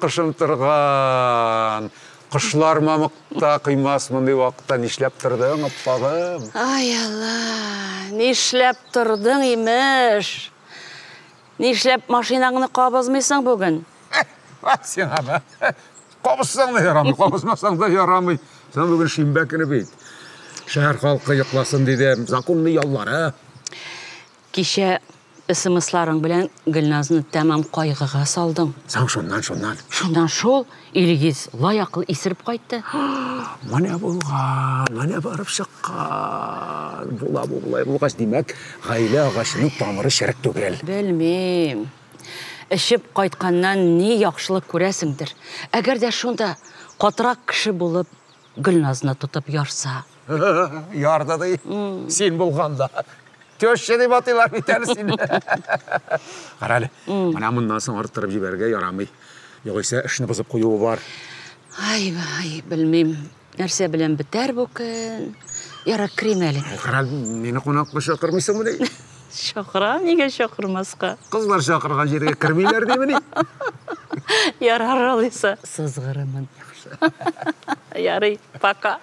Қышым тұрған. Құшылар мамықта қимас мұндай уақытта нешлеп тұрдың, аппағым? Ай, Алла, нешлеп тұрдың имеш. Нешлеп машинаңны қабызмайсың бүгін? Сен ана, қабызсаң да ярамай, қабызмасаң да ярамай. Сен бүгін шимбәкіні бейт. Шәһәр халқы йоқласын дедім, законный яллары. Кеше ысымысларың білән Гүлназны тәмам қайғыға салдың. Саң шоннан. Шондан шол, елегіз лайақыл исіріп қайтты. Мане болған, мане барып шыққан. Бұлай болғаш демек, ғайлы ағашының тамыры шәрік төгел. Білмейм. Ішіп қайтқаннан не яқшылық көресіңдір. Әгер де шонда қатырақ кіші болып Гүлназны тұтып ярса. Ярдады, сен болғанда. Төші деп атылар бетәлі сені. Қаралі, мына мұндан соң арттырып жіберге ярамай. Yoğuysa işini bızıp koyuğu var. Ay, bilmeyim. Нәрсе білен бітер бүкін. Яра кірем әлі. Қарал, мені қонаққа шақырмайсың міне? Шақыра, неге шақырмасқа? Қызлар шақырған жерге кірмейлер де міне? Ярар алайса. Сызғырымын. Ярый, пока.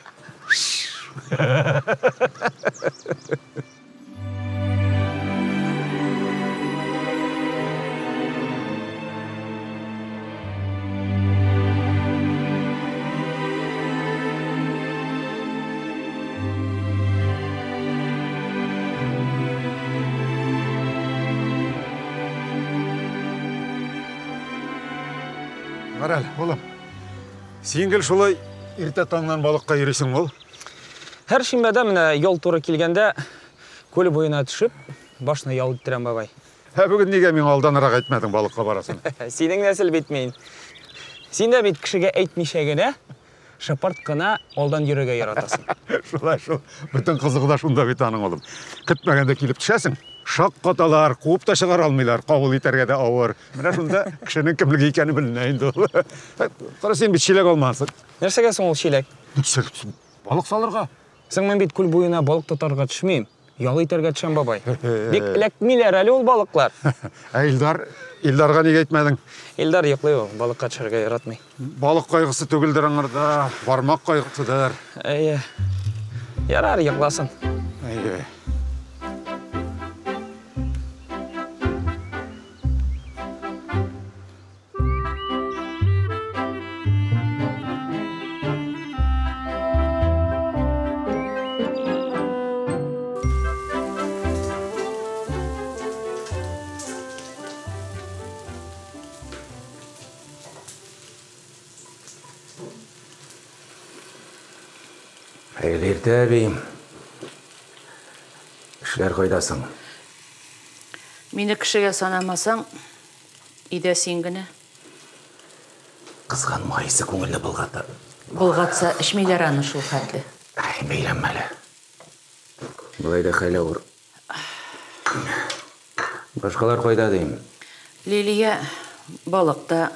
Қарал, олым. Сен кел шолай ерте таңнан балыққа ересің ол? Әр шимбәдә менә ял туры килгәндә көл буена төшеп, башны ял иттірәм бабай. Бүгін неге мен алданырақ айтмадың балыққа барасың? Синең нәсел бит мин. Сен де бит кішіге әйтмейше генә, шыпырт қына олдан йөрергә яратасың. Шулай шул. Бүтін қызығы да шунда бит аның олым. Күтмәгәндә килеп төшәсең. Шак каталар, куып та чыгара алмыйлар, кабул итәргә дә авыр. Менә шунда кешенең кемлеге икәнен беленә инде ул. Кара син бит чиләк алмассың. Нәрсәгә соң ул чиләк? Балык салырга. Соң мен бит күл буена балык тотарга төшмим. Ял итәргә төшәм, бабай. Бик эләкмиләр әле ул балыклар. Илдарга нигә әйтмәдең? Илдар йоклый ул, балыкка төшәргә яратмый. Балык кайгысы түгелдер аңарда, бармак кайгысыдыр. Әйе. Ярар, йокласын. Әйе. Әйлерді бейім. Кішілер қойдасың. Мені кішіге санамасаң, иде сен гіне. Қызған майысы көңілі бұлғаты. Бұлғатса, ішмейлер аны шул хәтлі. Әй, мейләмәлі. Бұлайды қайлы ұр. Башқалар қойда дейім. Лилия балықта.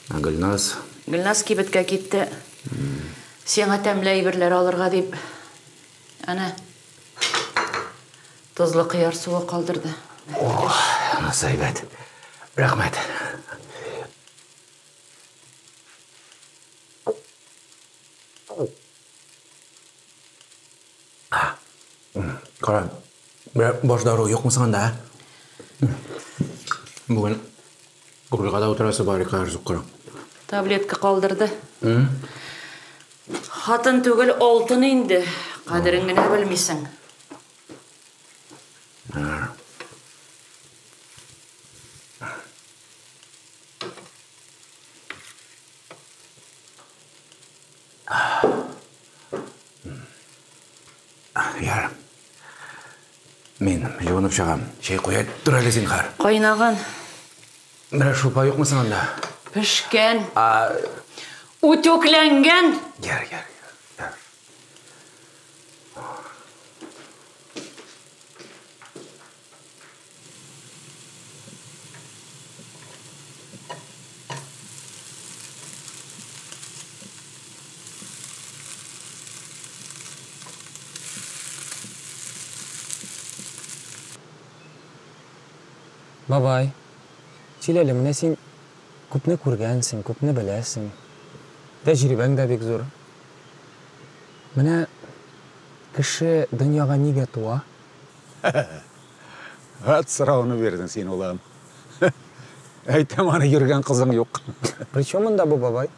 Гүлназ. Гүлназ кибеткә китте. Сен тәмле әйберләр алырга дип, ана тозлы кыяр суы калдырды. Анасы әйбәт. Рәхмәт. Қара, бош дару жоқ мұсың анда? Бүгін құрылғада отырасы бары қарызып қырым. Таблетка калдырды. Хатын түгел алтын инде. Кадерин генә белмисең. Ярым. Мен жуынып шығам. Шей қоя тұр әлі сен қар. Кайнаган. Бірі шупа жоқ мұсың анда? Пішкен. Утөкләнгән. Гер. Бабай, сөйләле, менә син күпне күргәнсең, күпне беләсең. Тәҗрибәң дә бик зур. Менә кеше дөньяга нигә туа? Ат сұрауны бердің сен олам. Әйтем, аны йөргән қызың юк. Причем монда бу, бабай?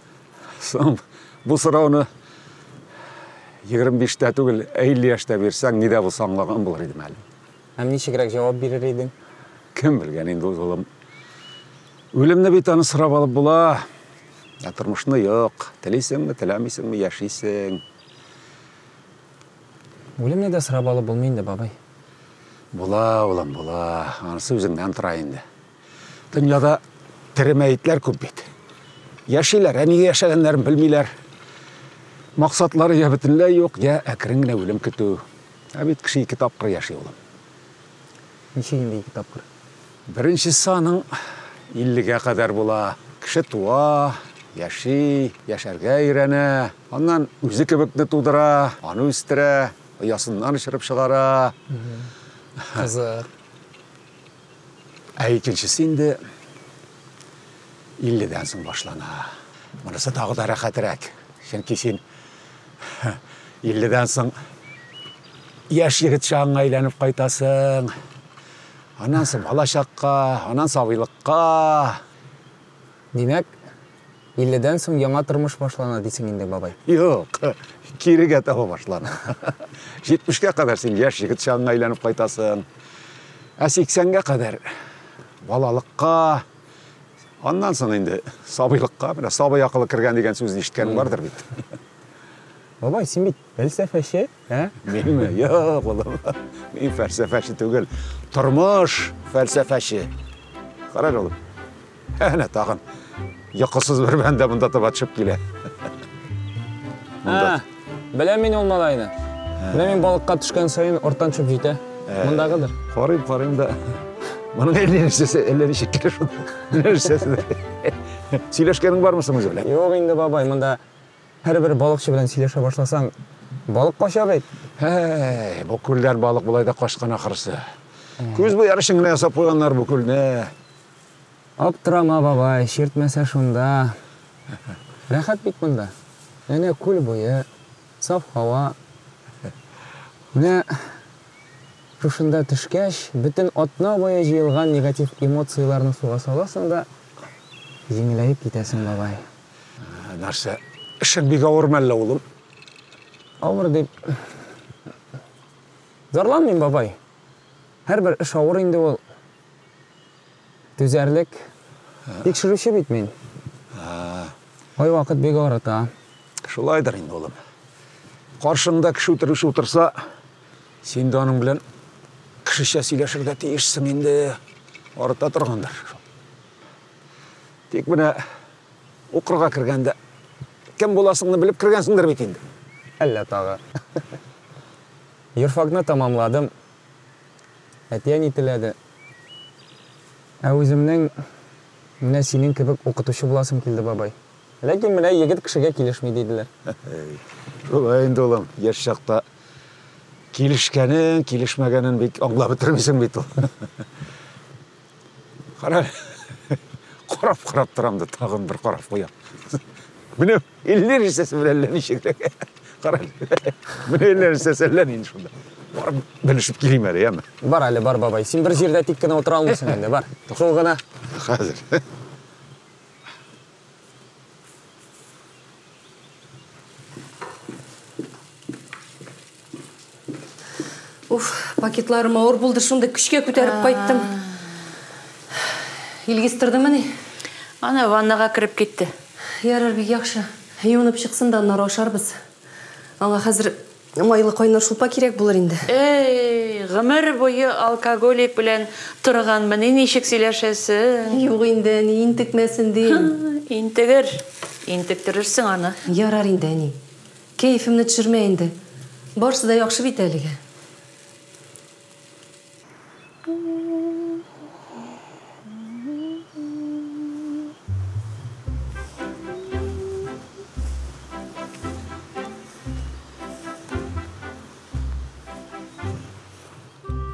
Соң, бұл сұрауны 25-тә түгел, 50 яшьтә берсәң, нидә булса аңлаган булыр идем әле. Һәм ничегрәк җавап бирер идең? Кем белгән инде улым. Үлемне бит аны сорап алып була. Тормышны юк. Телисеңме, теләмисеңме, яшисең. Үлемне дә сорап алып булмый инде, бабай. Була, улым, була. Анысы үзеңнән тора инде. Дөньяда теремәйтләр күп бит. Яшиләр, нигә яшәгәннәрен белмиләр. Максатлары я бөтенләй юк, я әкрен генә үлем көтү. Бит кеше 2 тапкыр яши улым. Ничек инде 2 тапкыр? Беренче саның 50-гә кадәр була. Кеше туа, яши, яшәргә өйрәнә. Аннан үзе кебекне тудыра, аны үстерә, оясыннан чырып чыгара. Кызык. Икенчесе инде 50-дән соң башлана. Монысы тагы да рәхәтрәк. Чөнки син 50-дән соң яшь егет чагыңа әйләнеп кайтасың. Анан соң бала чакка, анан сабыйлыкка. Димәк, 50-дән соң яңа тормыш башлана дисең инде, бабай. Юк, кирегә таба башлана. 70-гә кадәр син яшь егет чагыңа әйләнеп кайтасың. 80-гә кадәр балалыкка, аннан соң инде сабыйлыкка, менә сабый акылы кергән дигән сүзне ишеткән бардыр бит. Бабай, син бит фәлсәфәче, Минме? Юк, улым. Мин фәлсәфәче түгел. Тормыш фәлсәфәче. Карар улым. Әне тағын. Йоқысыз бір бәнді мұнда табатшып келе. Білем мен ол малайны. Білем мен балыққа түшкен сайын ортан шып жейті. Мұндағыдыр. Қарайым да. Мұның әллері шеккелі шуды. Сөйлешкенің бар мұсың өзі біле? Жоқ енді бабай, мұнда әрбір балықшы білен сөйлеше башласаң, балық қоша бейт. Бұл көлдер балық бұлайда қошқан ақырысы. Көз бұй әрішіңіне асап қойғанлар бұл көліне. Ап тұрама бабай, шертмесе шунда. Рәхат бит мұнда. Әне көл бойы, саф хауа. Міне шушында түшкәш, бүтін отна бойы жиылған негатив эмоцияларны суға саласың да, жеңілайып кетесің бабай. Нәрсе, ішің бек ауыр мәлі олым? Ауыр деп... Зарланмайым бабай. Әрбір іш ауыр енді ол төзәрлік текшіруші бет мен. Ой вақыт бек ауырата. Шулайдыр енді олым. Қаршыңда кіші отырса, сен де оның білен кішіше сөйлешірді тейішсің енді орыта тұрғандар. Тек міне оқырға кіргенде кім боласыңды біліп кіргенсіңдер бет енді. Әлі тағы. Юрфагны тамамладым. Әтиян етіледі. Өзімнің міне сенің кебек оқытушы боласым келді бабай. Ләкин міне егіт кішіге келешмей дейділер. Олай енді олам, еш шақта келішкенін, келішмегенін аңла бітірмесің бет ол. Қарай, қарап тұрамды, тағын бір қарап қоям. Міне елдер істесі бір әллән ешекірек. Қарай, міне елдер істесі әллән енді шында. Барып білішіп келейм әрі, әмі? Бар әлі, бар бабай. Сен бір жерде теккені отыра алмайсың енді, бар. Сол ғана. Қазір. Пакетларым ауыр болды, шунда күшке көтеріп қайттым. Илгестірді міне? Ана ваннаға кіріп кетті. Ярар бек яқшы. Юынып шықсын да нары ашарбыз. Аңа қазір майлы қойнар шулпа керек болар енді. Ғымыр бойы алкоголик білен тұрған міне нешік сөйлешесің? Юқ енді, интікмәсін дейін. Интіктірірсің аны. Ярар енді, әне. Кейфімні түшірме енді. Барсы да яқшы бет әліге.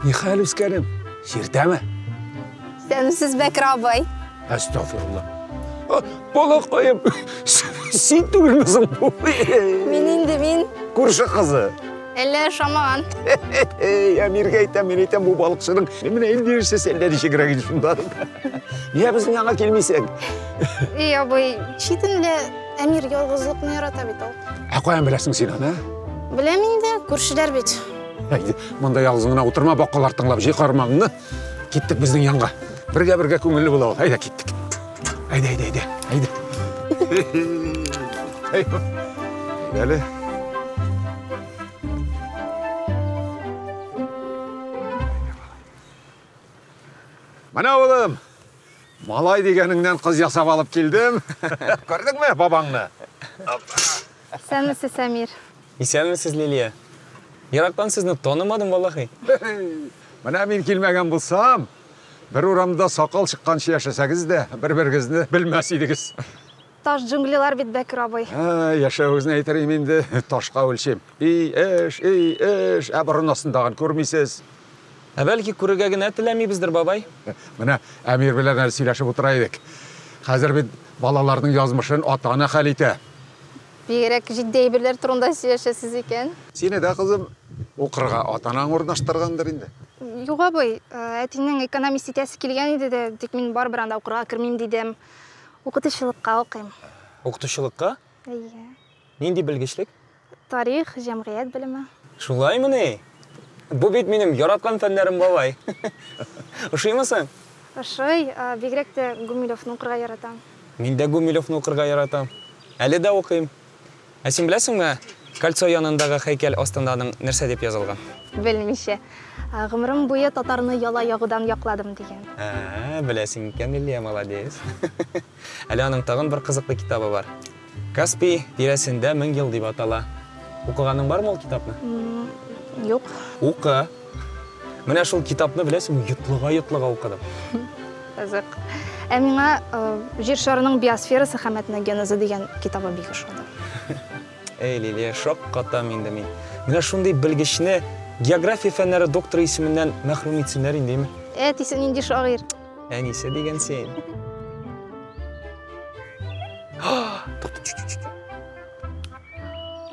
Не хәл үскәнем? Шертәме? Сәмсіз Бәкір абай. Әстағфирулла. Балақайым, сен түгілмісің бұл? Мен. Көрші қызы. Әлі шамаған. Әмірге айтам, мен айтам, бұл балықшының. Мен әлдерішсе сәлдері шекірәген шындадым. Не біздің аңа келмейсің? Абай, шетінлі әмір елғызлық не ярата бет ол. Қоян білесің сен, ана? Білемін де, көршілер бет. Мұнда ялғызыңына отырма, баққалар тыңлап жей қармағыңны. Кеттік біздің янға. Бірге көңілі бола ол. Айда, кеттік. Айда. Әлі. Мана олым, малай дегеніңнен қыз ясап алып келдім. Көрдің ме бабаңны? Сәмсіз Әмір. Исәнмісіз, Лилия? Ерақтан сізні тонымадым, балақай. Мына мен келмеген болсам, бір ұрамда сақал шыққан яшасаңыз да, бір-біріңізді білмәс едіңіз. Таш джунглилар бет Бәкір абай. Яша өзіне айтарым енді ташқа өлшем. Ей, әбірін астындаған көрмейсіз. Бәлки көрігеген әтіләмейбіздір, бабай. Мына әмір білен әлі сөйлешіп отырайдық. Қазір бет балалардың yazмышын атана қалиті. Бегерек жиддей бірлер тұрында сөйлешесіз екен. Сені де қызым оқырға атанаң орнаштырғандар енді. Жоқ абай, әтіңнің экономист етесі келген еді де, тек мен бар бір анда оқырға кірмейм дейдім. Оқытушылыққа оқайым. Оқытушылыққа? Иә. Ненде білгішлік? Тарих, жәмғият білімі. Шулай мұне? Бұл бет менің яратқан фәндерім бабай. Ұшаймысың? Ұшай, бегерек те Гумилевны оқырға яратам. Мен де Гумилевны оқырға яратам. Әлі де оқайым. Сен білесің ме, Кольцо янындағы хейкел астынданың нәрсе деп язылған? Белмише. Гомерем буе татарны яла ягыдан якладым деген. Беләсең икән, Лилия, молодец. Әле аның тагын бер кызыклы китабы бар. Каспий тирәсендә 1000 ел дип атала. Укыганың бармы ул китапны? Юк. Укы. Менә шул китапны беләсең, йотлыга укыдым. Кызык. Миңа Җир шарының биосферасы һәм этногенезы дигән китабы бик ошады. Эй, Лилия, шок катам инде мин. Менә шундый белгечне география фәннәре докторы исеменнән мәхрүм итсеннәр индеме? Син нинди шагыйрь? Әнисе дигән син.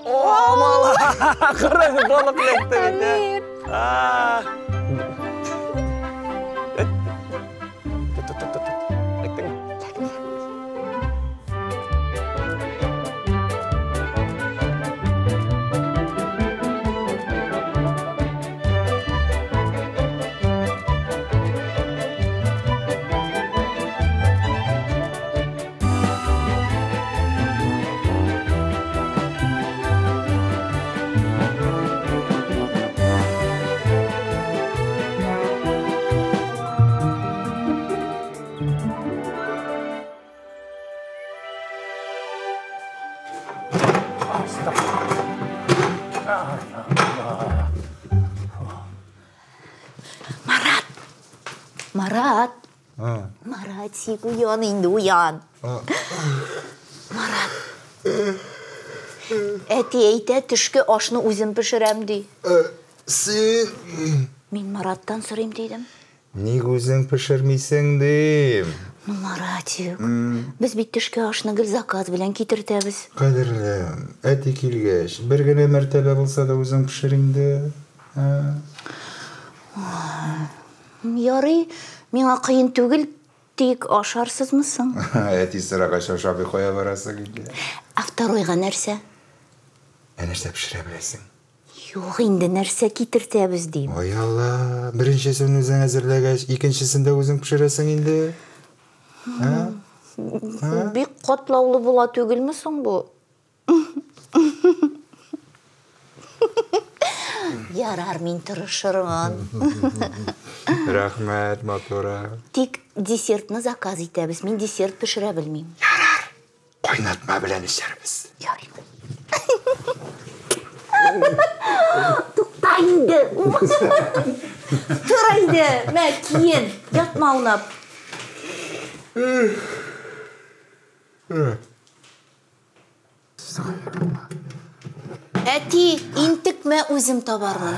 О, мала! Караңгы балык ләкте бит. Марат. Марат, сик уян инде, уян. Марат. Әти әйтә, төшке ашны үзем пешерәм ди. Син... Мин Мараттан сорыйм дидем. Ник үзең пешермисең дим? Маратик, без бит төшке ашны гел заказ белән китертәбез. Кадерлем, әти килгәч, бер генә мәртәбә булса да үзең пешер инде. Ярый, миңа кыен түгел, тик ашарсызмысың? Әти сырагач ашап куя барасың инде. Второйга нәрсә? Нәрсә пешерә беләсең? Юк, инде нәрсә китертәбез дим. Ой Алла, беренчесен үзең әзерләгәч, икенчесен дә үзең пешерәсең инде. Бик катлаулы була түгелме соң бу? Ярар, мин тырышырмын. Рәхмәт, матура. Тик десертны заказ итәбез. Мин десерт пешерә белмим. Ярар, кайнатма белән эчәрбез. Ярый. Тукта инде. Тора инде, мә киен, ятма унап. Әти, интекмә үзем табармын.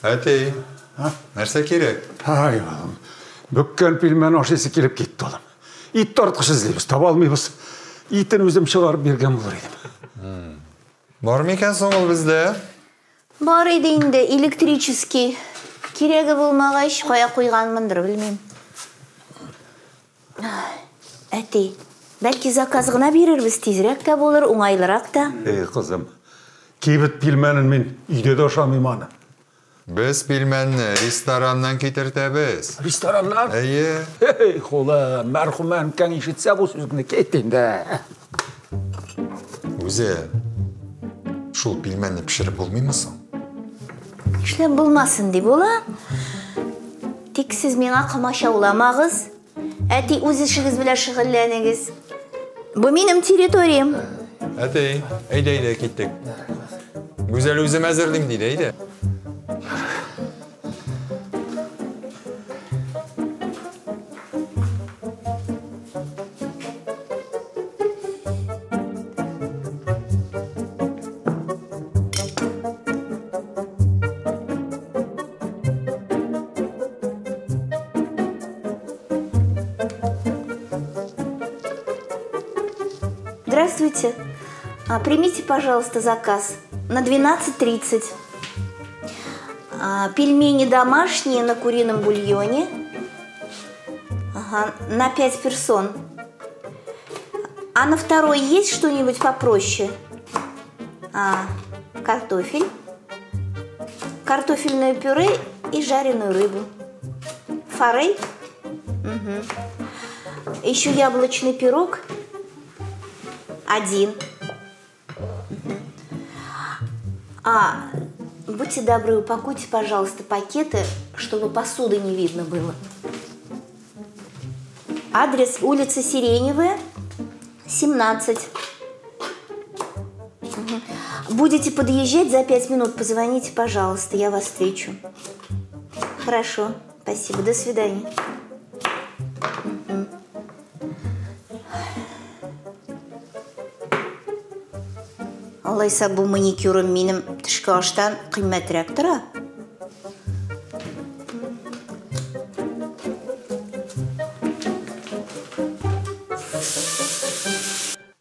Әти, нәрсә кирәк? Ай, балам, бүккен пилмен ашысы келіп кетті олам. Ит тартқыш іздейбіз, таба алмайбыз. Итін өзім шығарып берген болар едім. Бар микән соң ул бездә? Бар иде инде, электрический. Кирәге булмагач, кая куйганмындыр, белмим. Әти, бәлки заказ гына бирербез, тизрәк тә булыр, уңайлырак та. Ей, қызым, кейбіт пилменін мен үйде де ашамайм аны. Без пилменне рестораннан китертәбез. Рестораннан? Әйе. Ей, қолы, мәрхүмән кәң ишетсә бұл сөзгіні кеттенді. Үзе, шул пилменне пешереп булмыймысың? Эшләп булмасын дип була. Тик сез миңа камашауламагыз. Әти, үз эшегез белән шөгыльләнегез. Бу минем территориям. Әти, әйдә, киттек. Гүзәл үзем әзерлим диде, әйдә. Здравствуйте. Примите, пожалуйста, заказ на 12:30. Пельмени домашние на курином бульоне. Ага, на 5 персон. А на второй есть что-нибудь попроще? Картофель. Картофельное пюре и жареную рыбу. Форель. Еще яблочный пирог. 1. Будьте добры, упакуйте, пожалуйста, пакеты, чтобы посуды не видно было. Адрес: улица Сиреневая, 17. Будете подъезжать за 5 минут, позвоните, пожалуйста, я вас встречу. Хорошо, спасибо, до свидания. Алайса, бұл маникюрым менің түшкі аштан қымбатырақ тұра.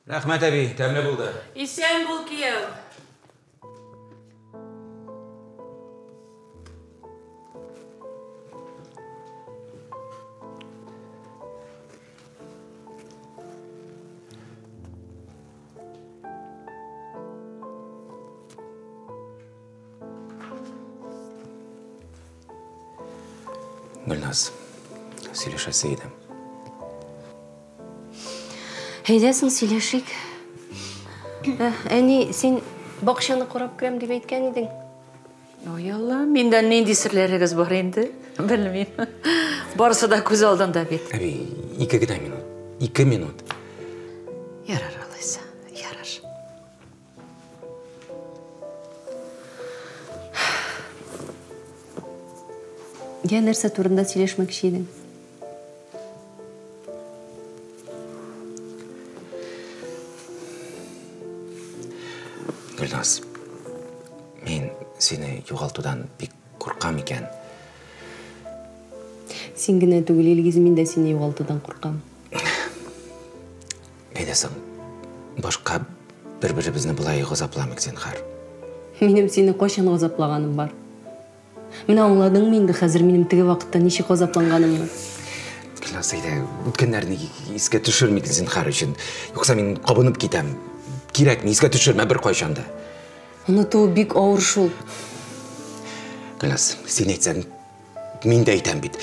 Рахмет әби, тәмлі болды. Исән бол, күйеу. Гүлназ, сөйлесесі едім. Әйдәсің, сөйлешік. Әне, сен бақшаны құрап кірем деп айтқан едің. Ой Алла, менден ненде сірлеріңіз бар енді? Білмеймін. Барысы да көз алдында бет. Әби, 2 гына минут. 2 минут. Ярар, Алайса, ярар. Я нәрсе турында сөйлешмекші едің. Гүлназ, мен сені жоғалтудан бек қорқам екен. Сен генә түгел, елгіз, мен де сені жоғалтудан қорқам. Әйдесің, башқа бір-бірімізді бұлай ғазапламық зинһар. Менің сені қашан ғазаплағаным бар. Мені аңладың менді, қазір менің тігі вақытта неше ғазапланғаным бар. Гүлназ, әйді, өткендерді еске түшірмек зинһар үшін. Жоқса мен қабынып кетем. Керек, мен еске түшірме бір қойшанды. Ұнытуы бек ауыр шол. Гүлназ, сен айтсаң, мен де айтам бит.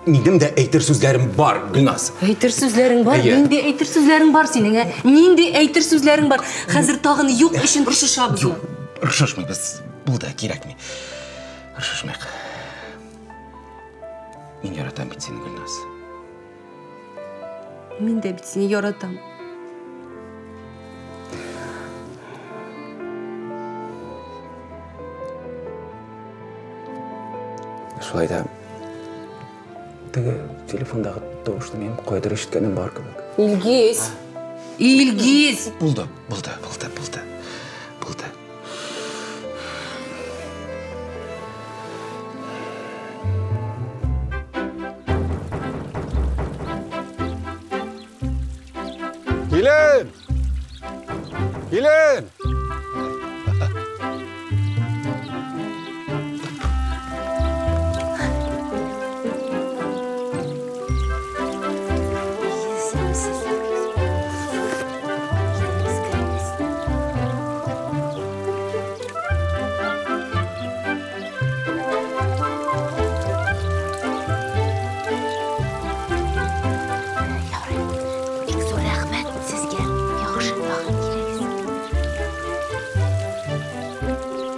Менің де әйтір сөздерім бар, Гүлназ. Әйтір сөздерің бар? Менде әйтір сөздерің бар сенің, ә? Ненде әйтір сөздерің бар? Қазір тағын юқ үшін ұршышабыз. Юқ, ұршышмай, біз бұл да керек ме? Ұршышмайық. Мен яратам бит сені, Гүлназ. Мен де бит сені яратам. Шулайда тігі телефондағы тоғышты мен қойдыр ішіткенім бар көбік. Илгиз! Илгиз! Болды. Келін! Келін!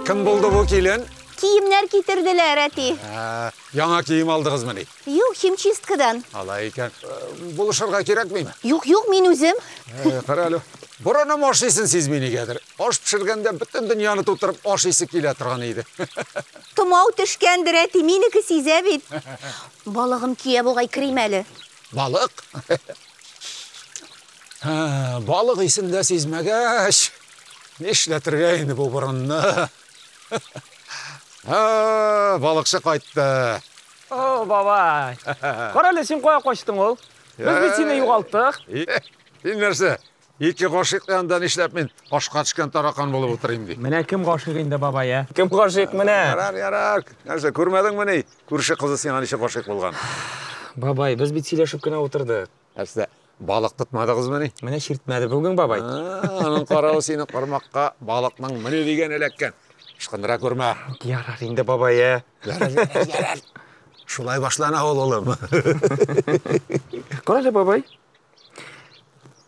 Кім болды бұл келін? Киімнер кетірділер, әти. Яңа киім алдығыз міне. Юқ, химчисткадан. Алай екен. Бұл ұшырға керек меймі? Юқ, мен өзім. Қаралы. Бұрыным ош исін сезмейні кәдір. Ош пішіргенде бүтін дүнияны тұтырып ош исі келе тұрған еді. Тұмау түшкендір, әти, менікі сезәбет. Балығым кие болғай кіремәлі. Балық? Балық исінде сезмәгәш. Нешләтіргейні бұл бұрынны. Балықшы қайтты. О, бабай. Қаралы сен қоя қоштың ол. Біз бет сені юғалттық. Нәрсе, екі қошық яндан ішләп мен қошқа түшкен тарақан болып отырайым дей. Міне кім қошық енді бабай, ә? Кім қошық міне? Ярар. Нәрсе, көрмедің міне? Көрші қызы сен анеше қошық болған. Бабай, біз бет сөйлесіп кіна отырды. Нәрсе, балық тұтмады қыз міне? Міне шертмәді бүгін бабай. Аның қарауы сені қырмаққа балықның міне деген әлеккен. Шықындыра көрме. Ярар енді бабай, ә? Ярар. Шулай башлана ол олым. Қарады, бабай.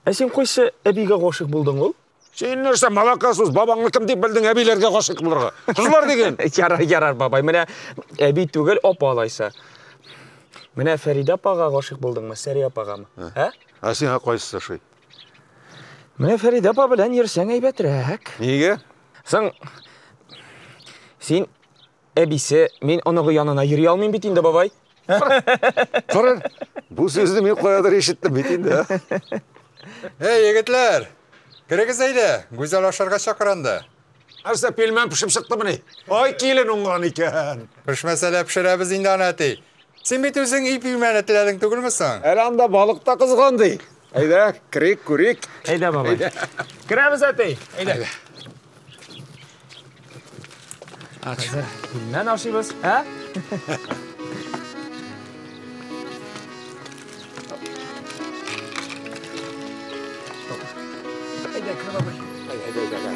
Әсен қойсы әбиге ғошық болдың ол? Сен нәрсе малақасыз, бабаңны кім деп білдің әбейлерге ғашық бұларға? Қызлар деген. Ярар, бабай. Міне әби түгіл опа алайса. Міне Фәрида апаға ғошық болдың ма, Сәрия апаға ма? Сен қойсыз шой. Міне Фәрида апа білән ерсең әйбәтірәк. Неге? Сен әбисі, мен онығы янына ері алмайын бетінде, бабай. Құрын, бұл сөзді мен қоядыр ешіттім бетінде. Ей, егітлер! Керегіз әйді, Гүзел ашарға шақыранды. Арса пелмен пішіп шықты мұны. Ай, келін ұңған екен. Піш мәселе пішірәбіз енді анаты. Сен бет өзің үй пүймәні тіләдің түгіл мүсің? Әр анда балықта қызғанды. Әйда, кірек, көрек. Әйда, бабай. Кіреміз әтей. Әйда. Қазір, күннен ашибыз, ә?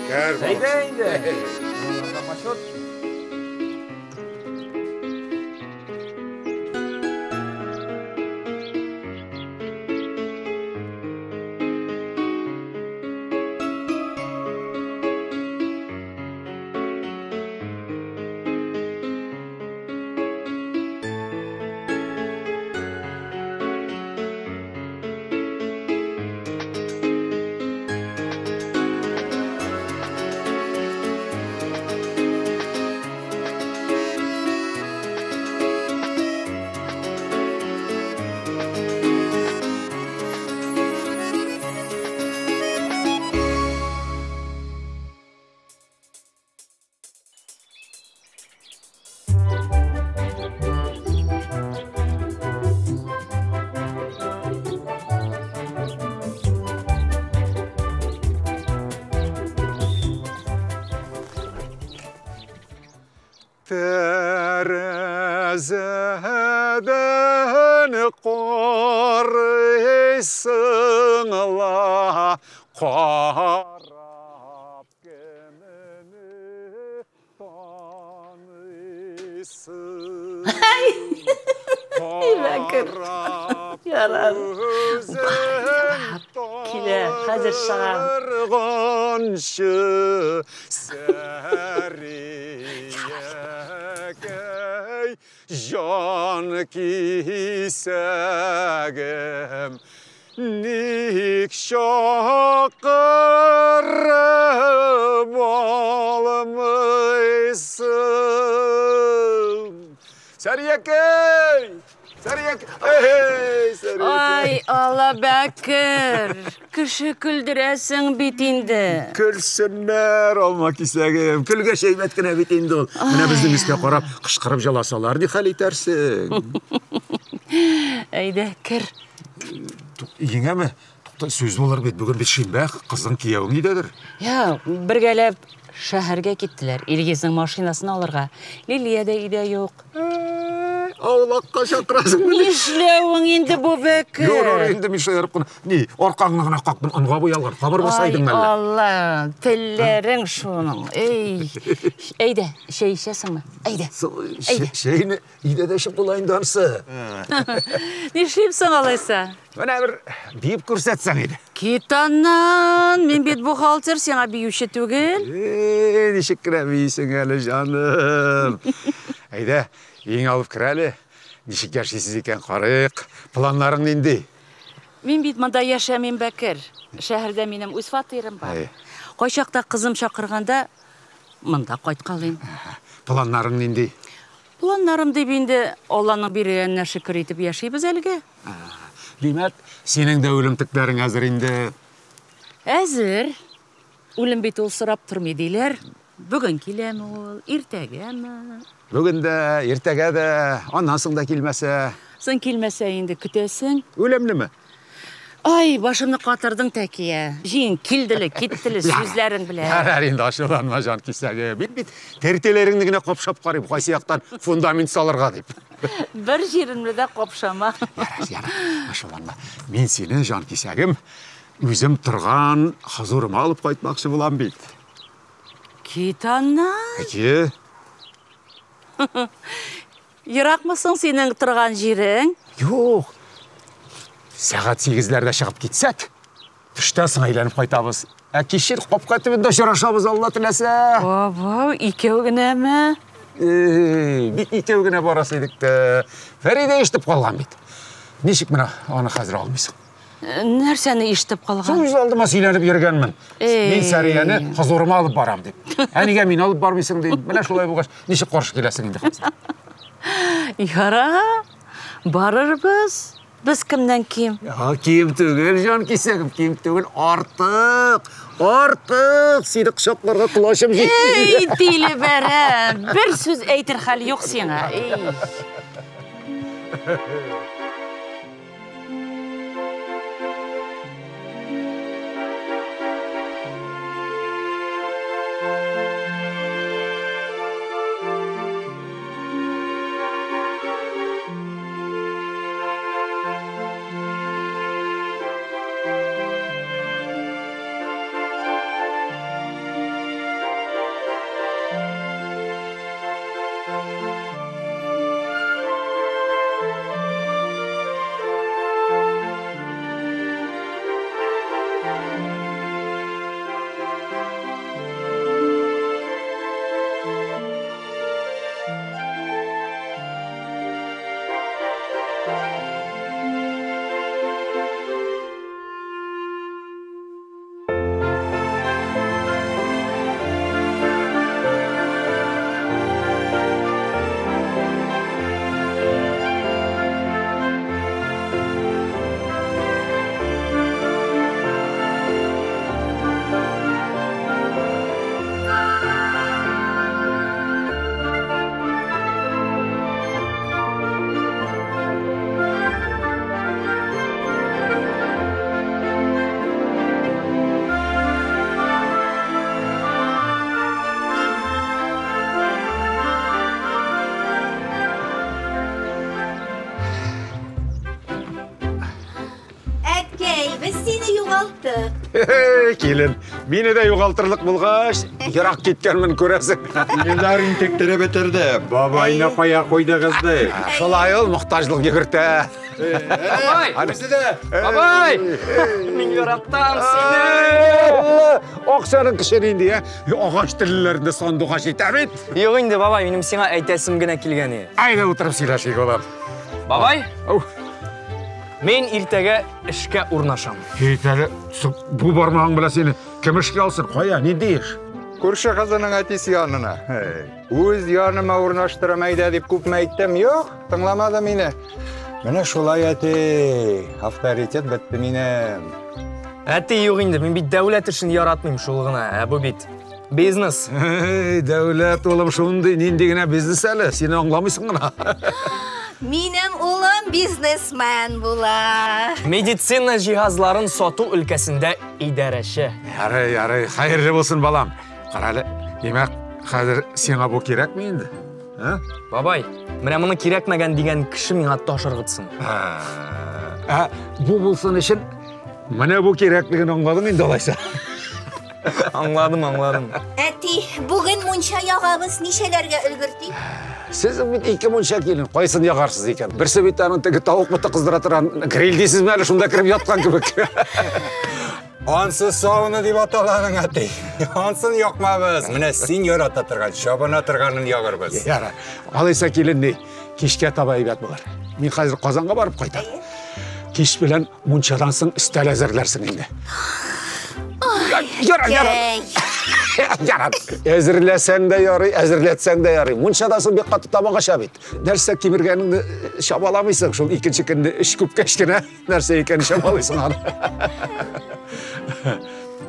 Әйда, әйда. Тәрәзәден қарайсың ала, қарап кіміні танысың. Қарап Келе, қазір шығам. Тұрғаншы сәрейекей жан кисәгім ник шақырып алмайсың. Сәрейекей! Ай, Алла бәкір. Кіші күлдіресің бетінде. Күлсінмер, алма кисәгім. Күлге шейбет кіне бетінде ол. Міне біздің іске қарап, қышқырып жаласалар не хал етерсің. Әйді, кір. Еңе ме? Сөз болар бет, бүгін бет шеймбәк, қыздың кияуың едедір. Бір кәліп шәһәрге кеттілер. Елгездің машинасын алырға. Лилия да иде жоқ. Аулаққа шақырасың мені. Нешлеуің енді бұл бәкір? Йор, енді мен шайырып құны. Не, орқаңнығына қақтың, ұнға бұйалған. Қабыр басайдың мәлі. Ай, Алла, тіллерің шуның. Әйді, шей ішесің ме? Әйді. Шейіні үйде де ішіп болайын дансы. Не ішіпсің алайса? Мына бір бейіп көрсетсің еді. Кетаннан, мен бет бұхалтер, сеңа бейуші түгіл? Нешік кірә бейсің әлі жаным. Әйді, ең алып кірәлі. Нешік яшайсыз екен қарық. Планларың ненде? Мен бет мұнда яшамын бәкір. Шәһәрдә менің өз фатирым бар. Қойшақта қызым шақырғанда, мұнда қайтқалайым. Планларың ненде? Планларым деп енді Алланың бергеніне шүкір етіп яшайбыз әліге. Демәк, сенің де өлім тікбәрің әзір енді? Әзір. Өлім бет ол сұрап тұрмай дейлер. Бүгін келем ол, ертәгемі? Бүгін де, ертәге де, онан соң да келмәсә. Сен келмәсә енді күтесің. Өлемлі ме? Ай, башымны қатырдың тәкия. Жиын келділі, кеттілі сөзләрін біле. Әрәр енді ашыланма жан кисәге. Бит, тәртелеріңдігіне қопшап қарып, қай сияқтан фундамент салырға деп. Бір жерімді де қопшама. Ярар, ашыланма. Мен сені жан кисәгім, өзім тұрған хазурыма алып қайтмақшы болам бейт. Кетанна? Әке? Йырақмысың сенің тұрған жерің? Жоқ. Сағат 8-лерде шығып кетсек, түштесің айланып қайтабыз. Кешер қопқа түбінде жырашабыз, Алла тілесе. Баба, екеу гіне ме? Екеу гіне барасыдық. Фәриде ештіп қалған бет. Нешік мына оны қазір алмайсың? Нәрсені ештіп қалған? Сол өз алдыма сүйленіп ергенмін. Мен Сәрияны қызорыма алып барам деп. Әнеге мен алып бармайсың деймін. Міне шолай болғаш, нешік қоршы келесің енді қамсың? Яра, барырбыз. Біз кімнен кем? Кем түгел, жан кесегім, кем түгел. Артық. Сені құшақларға құлашым жетті. Ей, дейлі бәрі. Бір сөз әйтір халі жоқ сені. Келін, мені де жоғалтырлық болғаш, Ирақ кеткенмін көресің. Елдарың тектері бетерді, бабайына қоя қойды қызды. Шолай ол мұқтажлық егірті. Бабай! Бабай! Мен Ирақтан сені! Оқшаның кішерейінде, оғаш тілілерінде сондуға жетәрмет. Yok indi baba, benim sana aytesim gene kilgeni. Айда отырып сыйлашайық олам. Babay, men irtege işke urnaşam. Кейтәрі, бұл бармағың біла сені кім ішке алсын, қоя, не дейіш? Көрші қызының әтесі янына. Өз яныма орнаштырамайды деп көп мәйттім, жоқ, тыңламады мені. Мені шолай әте, авторитет бітті менің. Әтті yok indi, мен бит дәулет үшін яратмайым шолғына, bu бит. Бизнес. Дәулет олым шуынды, нендегіне бизнес әлі, сені аңламайсың ғына. Менің ұлым бизнесмен бұла. Медицина жиһазларын сату өлкәсендә идарәші. Ярай, хайырлы болсын балам. Қаралы, демек, қазір сеңа бұл керек ме енді? Бабай, менә мұны керекмәгән деген кіші миңа ташырғытсын. Бұл болсын үшін, міне бұл керектігін аңладың енді олайса. Аңладым. Әти, бүгін мұнша яғабыз нешелерге үлгірді? Сіз үміт екі мұнша келін, қойсын яғарсыз екен. Бір сөбеттанын тегі тауық мұтты қыздыра тұрған грилдейсіз мәлі шында кіріп ятқан кібік. Ансыз сауыны деп аталаның әте. Ансын яқмабыз. Міне сеньор ата тұрған, шабына тұрғанын яғырбыз. Яра, алайса келін не, кешке табай бәт болар. Мен қазір Қазанға барып қайтам. Кеш білен мұншадан соң үстәл әзірлерсің енді. Ярат, әзірләсәң де ярый, әзірләтсәң де ярый. Мұншадан соң бек қатты табаға шабет. Нәрсе кеміргеніңді шабаламайсың, шол екінші күнді үш көп кәшкені нәрсе екені шабалайсың аны.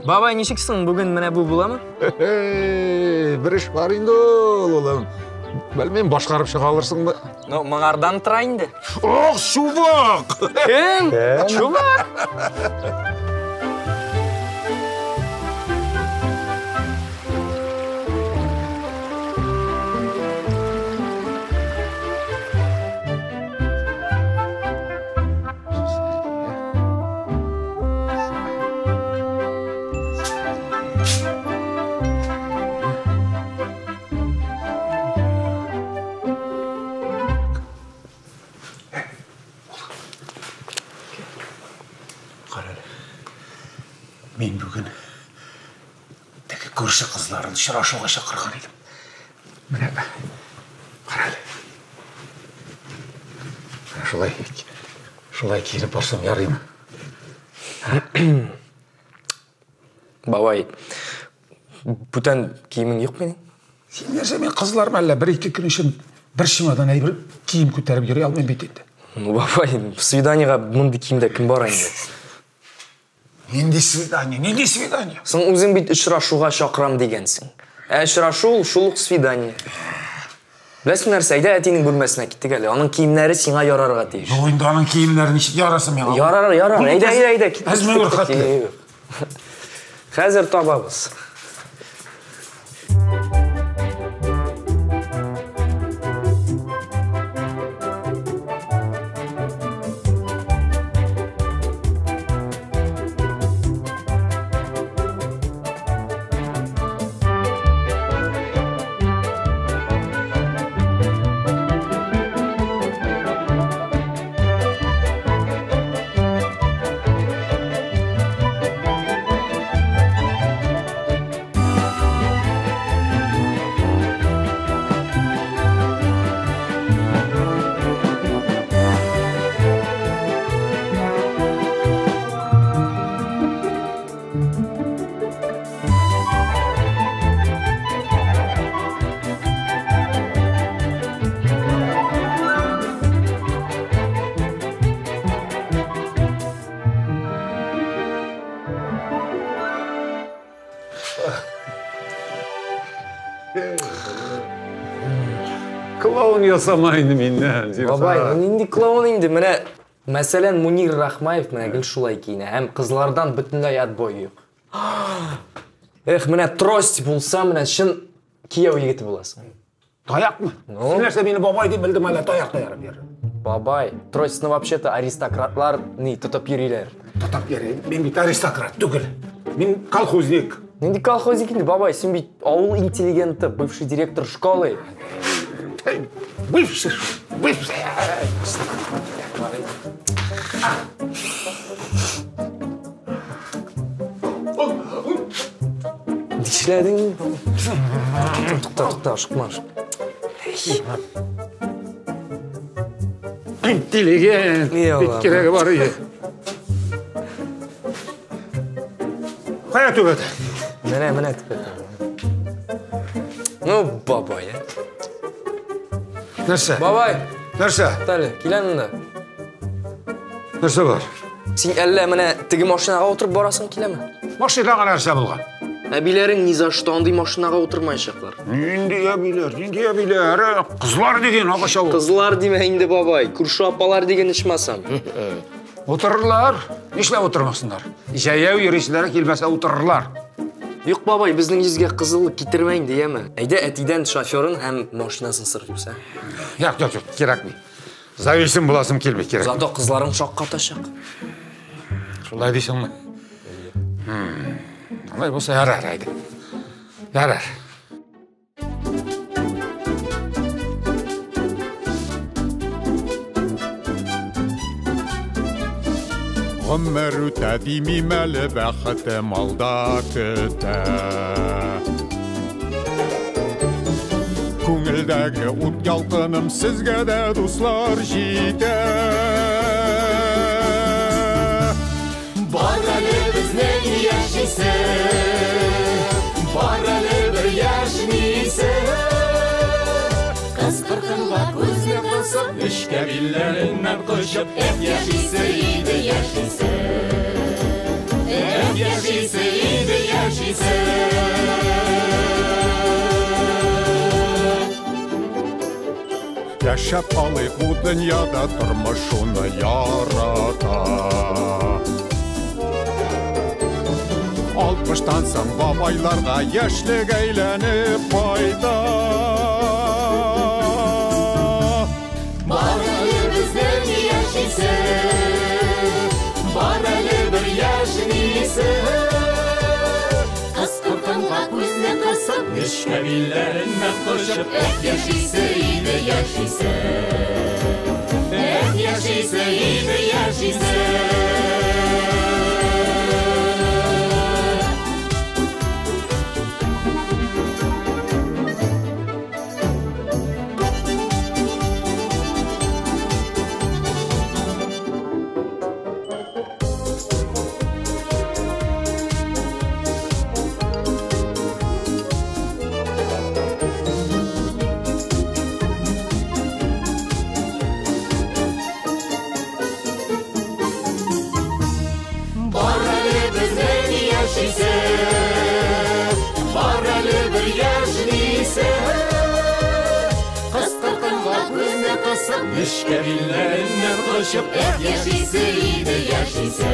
Бабай, нешексің бүгін міне бұл бола ма? Бір іш бар енді олым. Бәлмен башқарып шыға алырсың ба? Маңардан тұра енді. Оқ, шубақ! Кім? Шубақ? қыздарын ұшырашуға шақырған едім. Міне, қарады. Шылай келіп барсам ярайма. Бабай, бүтән киімің еқ менің? Сен нәрсе мен қызларым әлі бір-екі күн үшін бір шимадан әйбір киім көтеріп жүре алмай бетеді. Бабай, свиданияға мұнды киімде кім бар айында? Ненде свидание? Сың өзің бейт ұшырашуға шақырам дегенсің. Ұшырашу шулық свидание. Білесің нәрсе, айда әтенің бөлмесіне кеттік әлі. Оның киімлері сеңа ярарға дейш. Ойында оның киімлерін ярасы мен алып. Ярар. Айда. Әзмен ұрқатты. Қазір табабыз. Клоун ясамайны менен. Бабай, нинди клоун инде? Менә, мәсәлән, Мунир Рахмаев менә гел шулай киенә, һәм кызлардан бөтенләй отбой юк. Эх, менә трость булса, менә шын кияү егете буласың. Таякмы? Сен нәрсә мине бабай дип белдем әле, таяк таярым бер. Бабай, тростьны вообще-то аристократлар тотып йөриләр. Тотып йөрим. Мин бит аристократ түгел. Мин колхозник. Нинди колхозник инде, бабай? Син бит авыл интеллигенты, бывший директор школы. Бывший. Дишеләдең? Туктта, ашыкма. Интеллигент. Бит кереге бар иде. Кая түгәде? Менә түгәде. Ну, бабай, Нәрсә? Бабай! Нәрсә? Тәлі, келәніңді. Нәрсә бар? Сен әлі менә теге машинаға отырып барасың келеме? Машинаға нәрсә булган? Әбилерің ни за что андый машинаға отырмайшақлар. Нинди әбилер? Кызлар деген ағашау. Кызлар деме инде, бабай. Күрше апалар деген ишмасам. Отырырлар. Нишләп отырмасындар? Җәяү йөрүчеләр килмәсә отырырлар. Юк, бабай, безнең йөзгә кызыллык китермәйин диеме? Әйдә, әтидән шоферын һәм машинасын сырып юкса. Юк, кирәкми. Зависим буласым килми, кирәк. Зато кызларың шаккатачак. Шулай дисеңме? Алай булса ярар, әйдә. Ярар. Гомер үтә дими мәле бәхете малда көтә. Күңелдәге ут ялкыным сезгә дә дуслар җитә. Бар әле безнең яшисе, бар әле бер яшнисе. Кызгыртынга күзне кысып, эшкә билләреннән кычып, яшисе иде яшисе. Яшисе иде яшисе. Яшәп алыйк бу дөньяда тормышуны ярата. 60-тан соң бабайларга яшьлек әйләнеп кайта. Бар әле безнең яшисе, бар әле бер яшнисе. Кызгыртынга күзне кысып, эшкә билләреннән кычып, яшисе иде яшисе. Яшисе иде яшисе. Eşkebillerinden koşup yaşaysı iyiydi yaşaysı